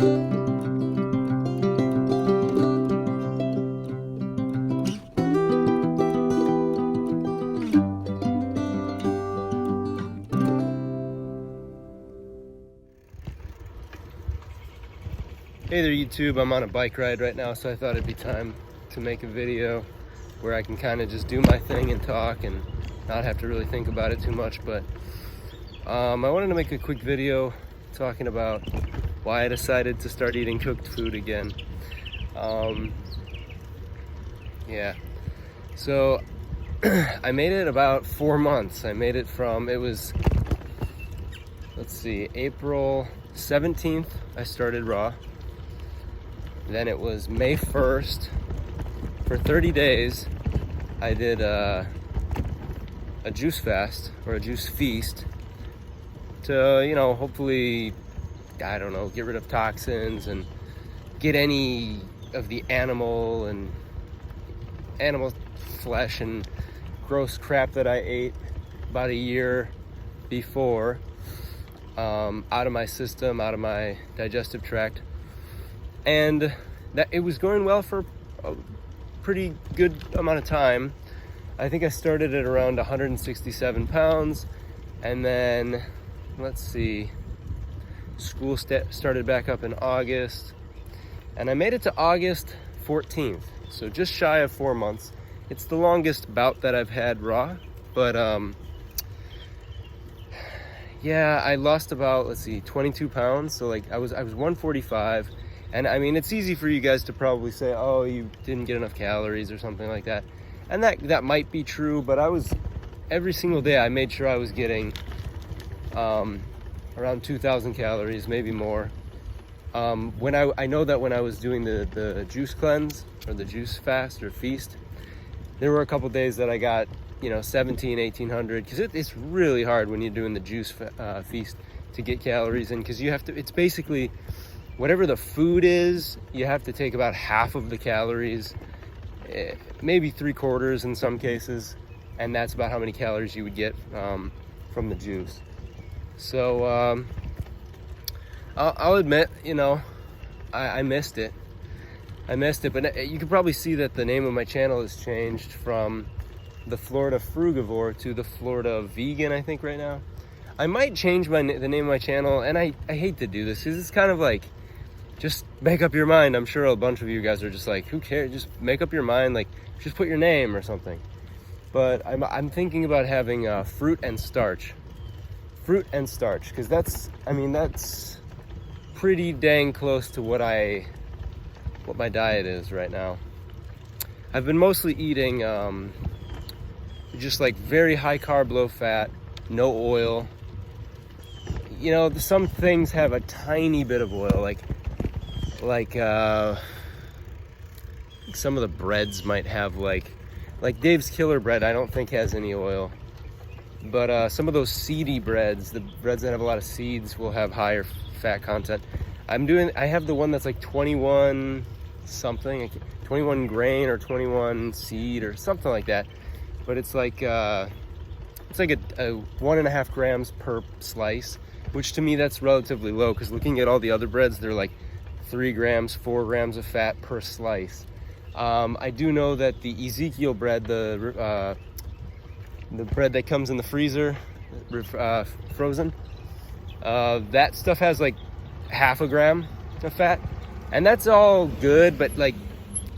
Hey there YouTube, I'm on a bike ride right now, so I thought it'd be time to make a video where I can kind of just do my thing and talk and not have to really think about it too much. But I wanted to make a quick video talking about why I decided to start eating cooked food again. Yeah, so I made it about 4 months. I made it from, it was, let's see, April 17th I started raw. Then it was May 1st. For 30 days, I did a juice fast or a juice feast to, you know, hopefully, I don't know, get rid of toxins and get any of the animal flesh and gross crap that I ate about a year before out of my system, out of my digestive tract. And that it was going well for a pretty good amount of time. I think I started at around 167 pounds, and then let's see, school started back up in August, and I made it to August 14th, so just shy of 4 months. It's the longest bout that I've had raw, but yeah, I lost about, let's see, 22 pounds. So like I was 145. And I mean, it's easy for you guys to probably say, oh, you didn't get enough calories or something like that. And that might be true, but every single day I made sure I was getting around 2,000 calories, maybe more. When I know that when I was doing the juice cleanse or the juice fast or feast, there were a couple days that I got, 17, 1,800, because it's really hard when you're doing the juice feast to get calories in, because it's basically, whatever the food is, you have to take about half of the calories, maybe 3/4 in some cases, and that's about how many calories you would get from the juice. So I'll admit, I missed it. But you can probably see that the name of my channel has changed from the Florida Frugivore to the Florida Vegan, I think, right now. I might change the name of my channel, and I hate to do this, because it's kind of like, just make up your mind. I'm sure a bunch of you guys are just like, who cares? Just make up your mind. Like, just put your name or something. But I'm thinking about having fruit and starch. Fruit and starch, because that's pretty dang close to what my diet is right now. I've been mostly eating just like very high carb, low fat, no oil. Some things have a tiny bit of oil, like some of the breads might have like Dave's Killer Bread, I don't think has any oil, but some of those seedy breads, the breads that have a lot of seeds, will have higher fat content. I have the one that's like 21 something, 21 grain or 21 seed or something like that, but it's like a 1.5 grams per slice, which to me that's relatively low, because looking at all the other breads, they're like 3 grams, 4 grams of fat per slice. I do know that the Ezekiel bread, the bread that comes in the freezer, frozen, that stuff has like 0.5 gram of fat, and that's all good, but like,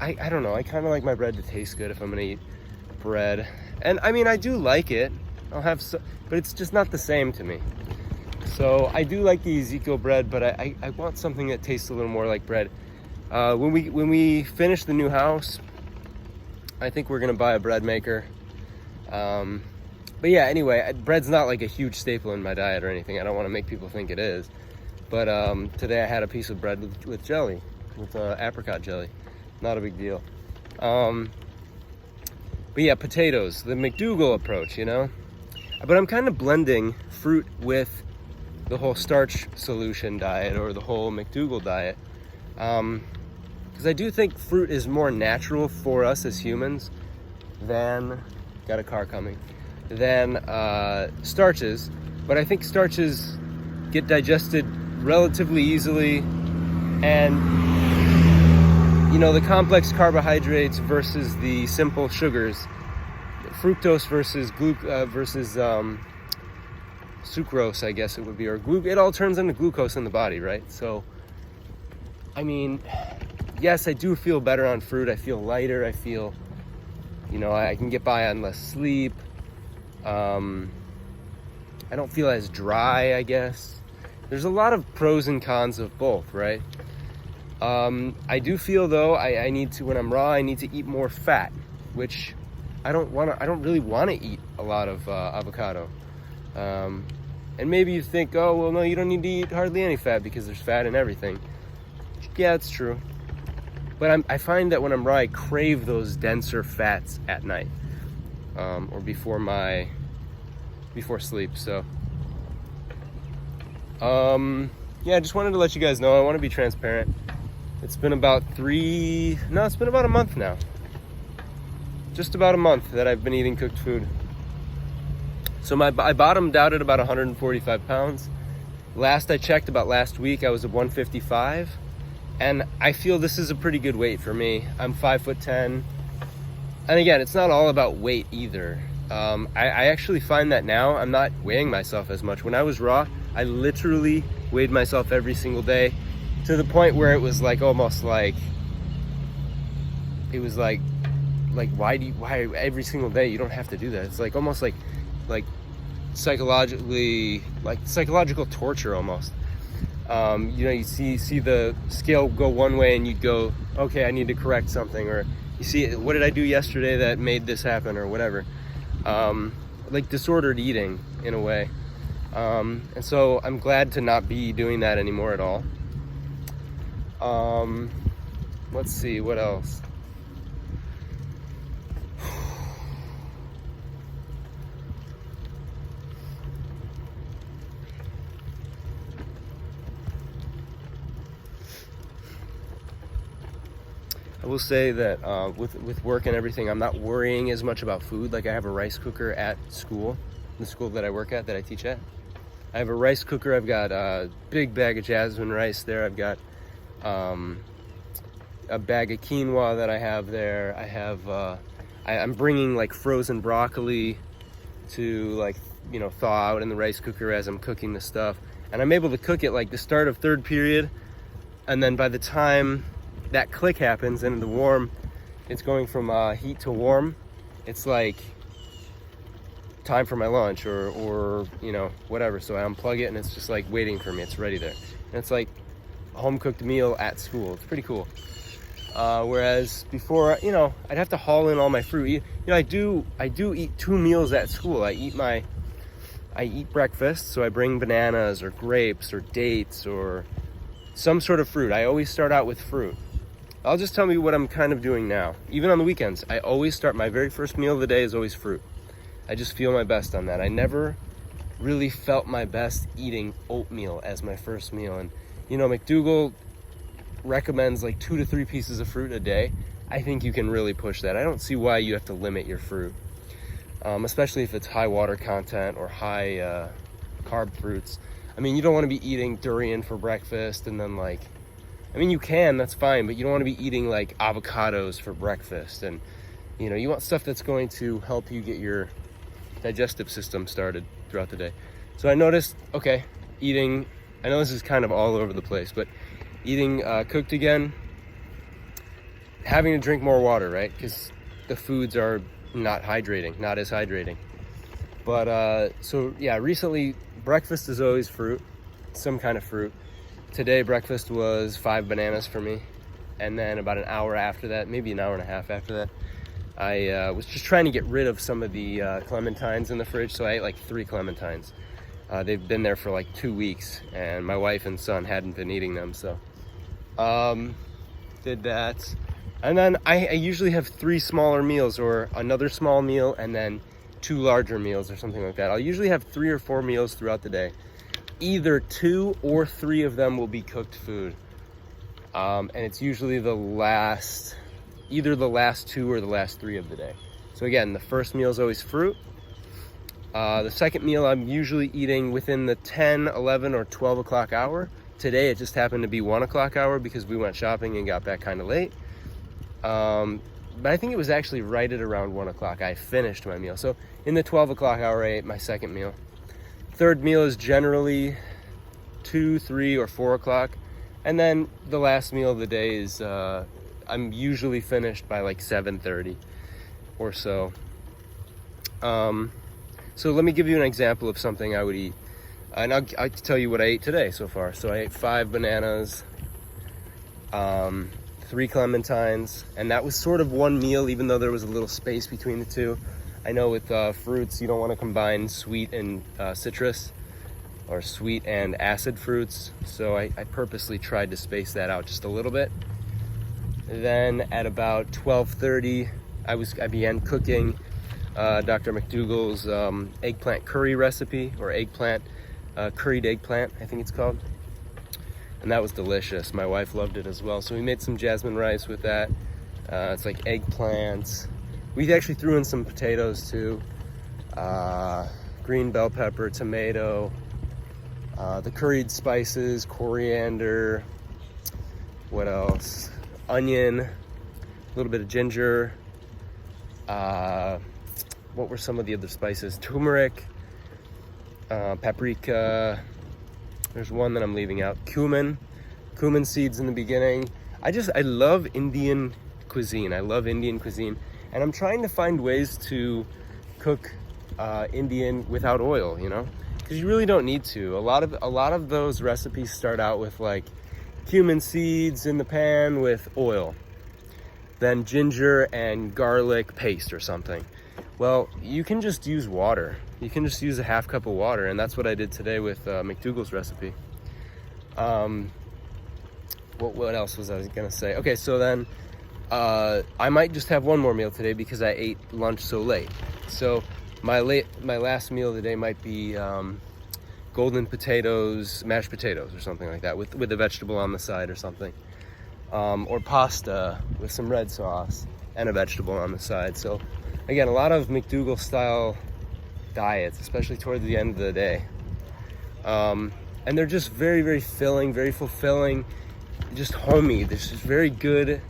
I don't know, I kind of like my bread to taste good if I'm gonna eat bread. And I mean, I do like it, but it's just not the same to me. So I do like the Ezekiel bread, but I want something that tastes a little more like bread. When we finish the new house, I think we're gonna buy a bread maker. But yeah, anyway, bread's not like a huge staple in my diet or anything. I don't want to make people think it is. But today I had a piece of bread with jelly, with apricot jelly. Not a big deal. But yeah, potatoes, the McDougall approach, But I'm kind of blending fruit with the whole starch solution diet, or the whole McDougall diet. Because I do think fruit is more natural for us as humans than, got a car coming, than starches. But I think starches get digested relatively easily And you know, the complex carbohydrates versus the simple sugars, fructose versus sucrose, I guess it would be, or it all turns into glucose in the body, right? So, I mean, yes, I do feel better on fruit. I feel lighter. I feel, you know, I can get by on less sleep. I don't feel as dry, I guess. There's a lot of pros and cons of both, right? I do feel though, I need to, when I'm raw, I need to eat more fat, which I don't really want to eat a lot of avocado. And maybe you think, oh, well, no, you don't need to eat hardly any fat because there's fat in everything. Yeah, it's true. But I find that when I'm raw, I crave those denser fats at night, or before sleep. So, yeah, I just wanted to let you guys know. I want to be transparent. It's been about it's been about a month now. Just about a month that I've been eating cooked food. So I bottomed out at about 145 pounds. Last I checked, about last week, I was at 155. And I feel this is a pretty good weight for me. I'm 5'10". And again, it's not all about weight either. I actually find that now I'm not weighing myself as much. When I was raw, I literally weighed myself every single day, to the point where it was like almost like, it was like why every single day? You don't have to do that. It's like almost like psychological torture almost. You know, you see the scale go one way and you'd go, okay, I need to correct something, or you see, what did I do yesterday that made this happen, or whatever. Like disordered eating in a way. And so I'm glad to not be doing that anymore at all. Let's see, what else? I will say that with work and everything, I'm not worrying as much about food. Like, I have a rice cooker at school, the school that I work at, that I teach at. I have a rice cooker. I've got a big bag of jasmine rice there. I've got a bag of quinoa that I have there. I have I'm bringing like frozen broccoli to, like, you know, thaw out in the rice cooker as I'm cooking the stuff, and I'm able to cook it like the start of third period, and then by the time that click happens and the warm, it's going from heat to warm, it's like time for my lunch or you know, whatever. So I unplug it and it's just like waiting for me. It's ready there, and it's like a home cooked meal at school. It's pretty cool. Whereas before, you know, I'd have to haul in all my fruit. You know, I do eat 2 meals at school. I eat breakfast, so I bring bananas or grapes or dates or some sort of fruit. I always start out with fruit. I'll just tell you what I'm kind of doing now. Even on the weekends, I always start, my very first meal of the day is always fruit. I just feel my best on that. I never really felt my best eating oatmeal as my first meal. And, you know, McDougall recommends like 2 to 3 pieces of fruit a day. I think you can really push that. I don't see why you have to limit your fruit, especially if it's high water content or high carb fruits. I mean, you don't want to be eating durian for breakfast and then, like, I mean, you can, that's fine, but you don't want to be eating like avocados for breakfast. And, you know, you want stuff that's going to help you get your digestive system started throughout the day. So I noticed, okay, eating, I know this is kind of all over the place, but eating cooked again, having to drink more water, right? Because the foods are not as hydrating. But so yeah, recently breakfast is always fruit, some kind of fruit. Today breakfast was 5 bananas for me, and then about an hour after that, maybe an hour and a half after that, I was just trying to get rid of some of the clementines in the fridge, so I ate like 3 clementines. They've been there for like 2 weeks, and my wife and son hadn't been eating them, so did that. And then I usually have 3 smaller meals, or another small meal, and then 2 larger meals or something like that. I'll usually have 3 or 4 meals throughout the day. Either 2 or 3 of them will be cooked food. And it's usually either the last 2 or the last 3 of the day. So again, the first meal is always fruit. The second meal I'm usually eating within the 10, 11, or 12 o'clock hour. Today it just happened to be 1 o'clock hour because we went shopping and got back kind of late. But I think it was actually right at around 1 o'clock I finished my meal. So in the 12 o'clock hour, I ate my second meal. Third meal is generally 2, 3, or 4 o'clock. And then the last meal of the day is, I'm usually finished by like 7:30 or so. So let me give you an example of something I would eat. And I'll tell you what I ate today so far. So I ate 5 bananas, 3 clementines, and that was sort of one meal, even though there was a little space between the two. I know with fruits, you don't want to combine sweet and citrus, or sweet and acid fruits, so I purposely tried to space that out just a little bit. Then at about 12:30, I began cooking Dr. McDougall's eggplant curry recipe, or curried eggplant, I think it's called. And that was delicious. My wife loved it as well. So we made some jasmine rice with that. It's like eggplants. We actually threw in some potatoes too. Green bell pepper, tomato, the curried spices, coriander, what else? Onion, a little bit of ginger. What were some of the other spices? Turmeric, paprika. There's one that I'm leaving out. Cumin seeds in the beginning. I love Indian cuisine. I love Indian cuisine. And I'm trying to find ways to cook Indian without oil, you know? Because you really don't need to. A lot of those recipes start out with like cumin seeds in the pan with oil. Then ginger and garlic paste or something. Well, you can just use water. You can just use a half cup of water, and that's what I did today with McDougall's recipe. What else was I gonna say? Okay, so then I might just have one more meal today because I ate lunch so late. So my last meal of the day might be golden potatoes, mashed potatoes, or something like that, with a vegetable on the side or something, or pasta with some red sauce and a vegetable on the side. So again, a lot of McDougall style diets, especially toward the end of the day, and they're just very, very filling, very fulfilling, just homey. They're just very good.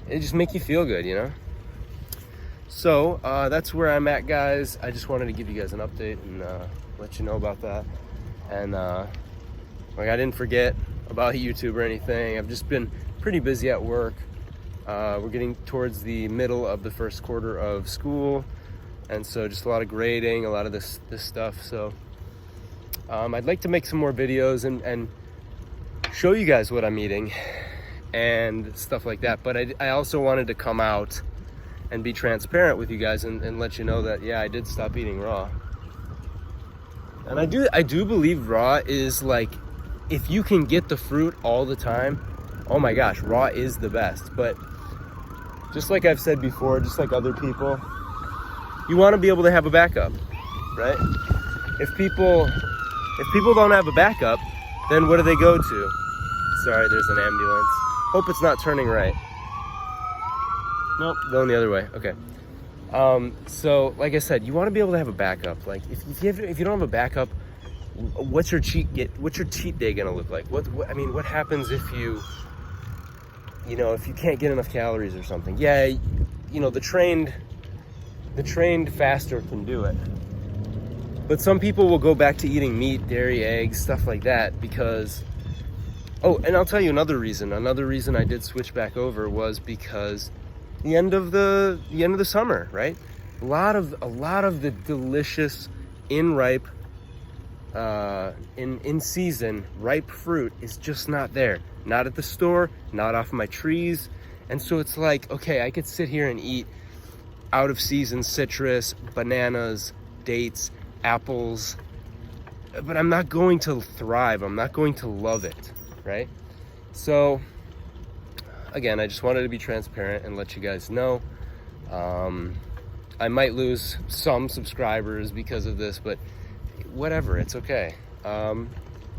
They just make you feel good, you know. So that's where I'm at, guys. I just wanted to give you guys an update and let you know about that. And like, I didn't forget about YouTube or anything. I've just been pretty busy at work. We're getting towards the middle of the first quarter of school, and so just a lot of grading, a lot of this stuff. So I'd like to make some more videos and show you guys what I'm eating and stuff like that. But I also wanted to come out and be transparent with you guys and let you know that, yeah, I did stop eating raw. And I do believe raw is like, if you can get the fruit all the time, oh my gosh, raw is the best. But just like I've said before, just like other people, you want to be able to have a backup, right? If people don't have a backup, then what do they go to? Sorry, there's an ambulance. Hope it's not turning right. Nope, going the other way. Okay. So like I said, you want to be able to have a backup. Like if you don't have a backup, what's your cheat day gonna look like? What happens if if you can't get enough calories or something? Yeah, the trained faster can do it. But some people will go back to eating meat, dairy, eggs, stuff like that because, oh, and I'll tell you another reason. Another reason I did switch back over was because the end of the summer, right? A lot of the delicious in season ripe fruit is just not there. Not at the store, not off my trees. And so it's like, okay, I could sit here and eat out of season citrus, bananas, dates, apples, but I'm not going to thrive. I'm not going to love it, right? So again, I just wanted to be transparent and let you guys know. I might lose some subscribers because of this, but whatever, it's okay.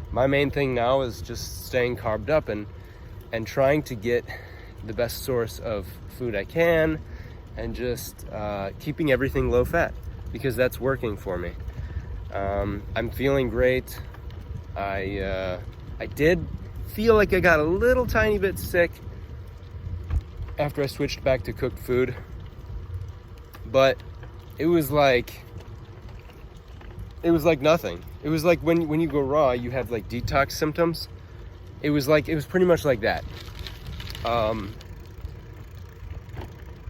My main thing now is just staying carved up and trying to get the best source of food I can, and just keeping everything low fat because that's working for me. I'm feeling great. I I did feel like I got a little tiny bit sick after I switched back to cooked food, but it was like nothing. It was like when you go raw, you have like detox symptoms. It was pretty much like that.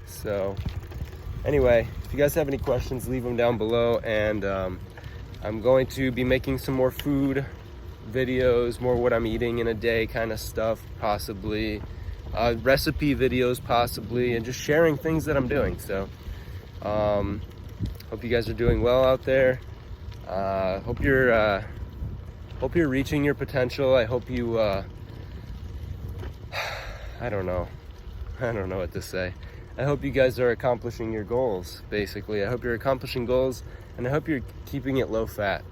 So anyway, if you guys have any questions, leave them down below, and I'm going to be making some more food videos, more what I'm eating in a day kind of stuff, possibly recipe videos possibly, and just sharing things that I'm doing. So hope you guys are doing well out there. Hope you're reaching your potential. I hope you I don't know what to say. I hope you guys are accomplishing your goals, basically. I hope you're accomplishing goals, and I hope you're keeping it low fat.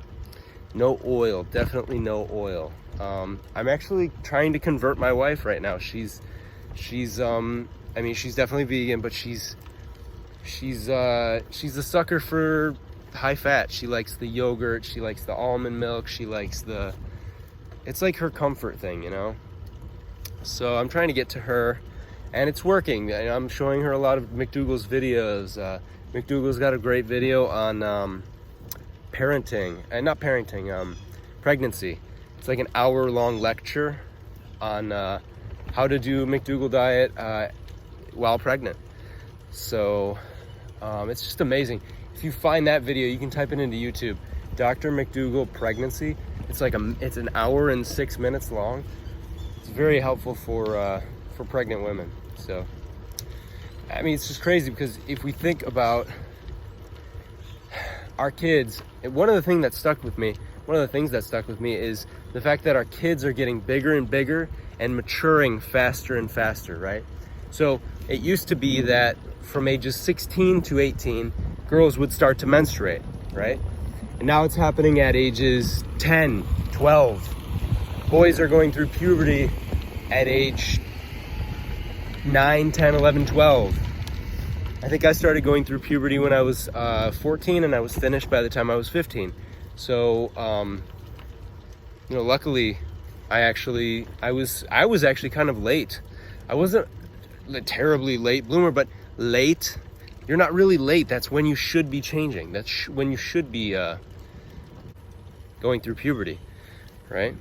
No oil, definitely no oil. I'm actually trying to convert my wife right now. She's I mean, she's definitely vegan, but she's a sucker for high fat. She likes the yogurt, she likes the almond milk, she likes it's like her comfort thing, you know? So I'm trying to get to her, and it's working. I'm showing her a lot of McDougall's videos. McDougall's got a great video on parenting, not parenting, pregnancy. It's like an hour-long lecture on how to do McDougall diet while pregnant. So it's just amazing. If you find that video, you can type it into YouTube, Dr. McDougall pregnancy. It's like it's an hour and 6 minutes long. It's very helpful for pregnant women. So I mean, it's just crazy, because if we think about our kids, one of the things that stuck with me is the fact that our kids are getting bigger and bigger and maturing faster and faster, right? So it used to be that from ages 16 to 18, girls would start to menstruate, right? And now it's happening at ages 10, 12. Boys are going through puberty at age 9, 10, 11, 12. I think I started going through puberty when I was 14, and I was finished by the time I was 15. So, you know, luckily, I was actually kind of late. I wasn't a terribly late bloomer, but late. You're not really late. That's when you should be changing. That's when you should be going through puberty, right?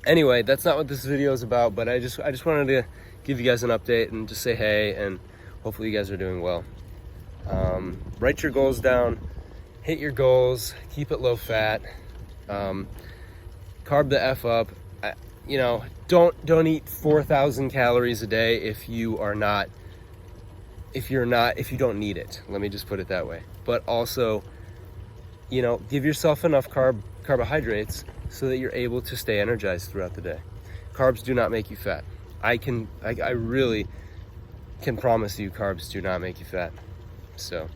Anyway, that's not what this video is about, but I just wanted to give you guys an update and just say hey, and hopefully you guys are doing well. Write your goals down, hit your goals, keep it low fat, carb the F up. You know, don't eat 4,000 calories a day if you don't need it. Let me just put it that way. But also, you know, give yourself enough carbohydrates so that you're able to stay energized throughout the day. Carbs do not make you fat. I really can promise you, carbs do not make you fat. So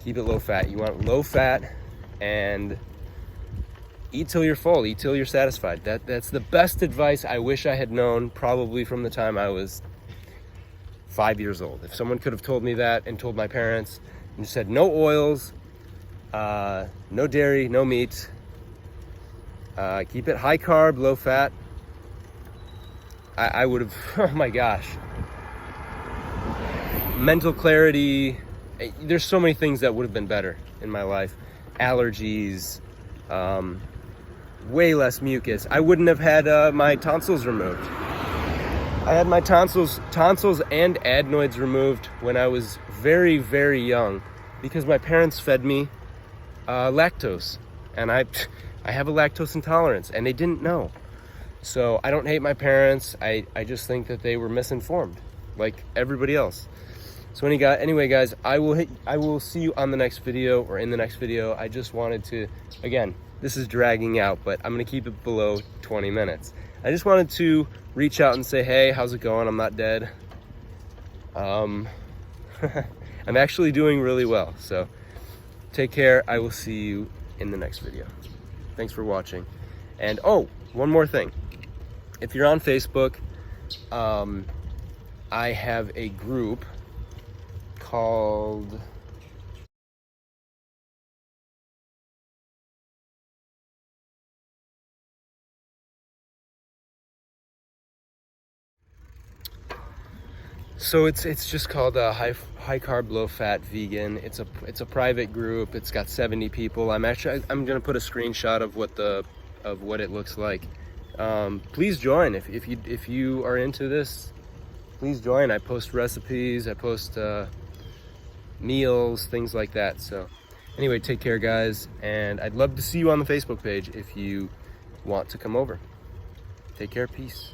keep it low fat. You want low fat, and eat till you're full, eat till you're satisfied. That's the best advice I wish I had known, probably from the time I was 5 years old. If someone could have told me that, and told my parents, and said no oils, no dairy, no meat, keep it high carb, low fat, I would have, oh my gosh. Mental clarity, there's so many things that would have been better in my life. Allergies, way less mucus. I wouldn't have had my tonsils removed. I had my tonsils and adenoids removed when I was very, very young, because my parents fed me lactose, and I have a lactose intolerance, and they didn't know. So I don't hate my parents. I just think that they were misinformed, like everybody else. So anyway, guys, I will see you on the next video, or in the next video. I just wanted to, again, this is dragging out, but I'm gonna keep it below 20 minutes. I just wanted to reach out and say, hey, how's it going? I'm not dead. I'm actually doing really well. So take care. I will see you in the next video. Thanks for watching. And oh, one more thing. If you're on Facebook, I have a group called So it's just called a high carb, low fat vegan. It's a private group. It's got 70 people. I'm gonna put a screenshot of what it looks like. Please join if you are into this. Please join. I post recipes. I post meals, things like that. So anyway, take care, guys, and I'd love to see you on the Facebook page if you want to come over. Take care. Peace.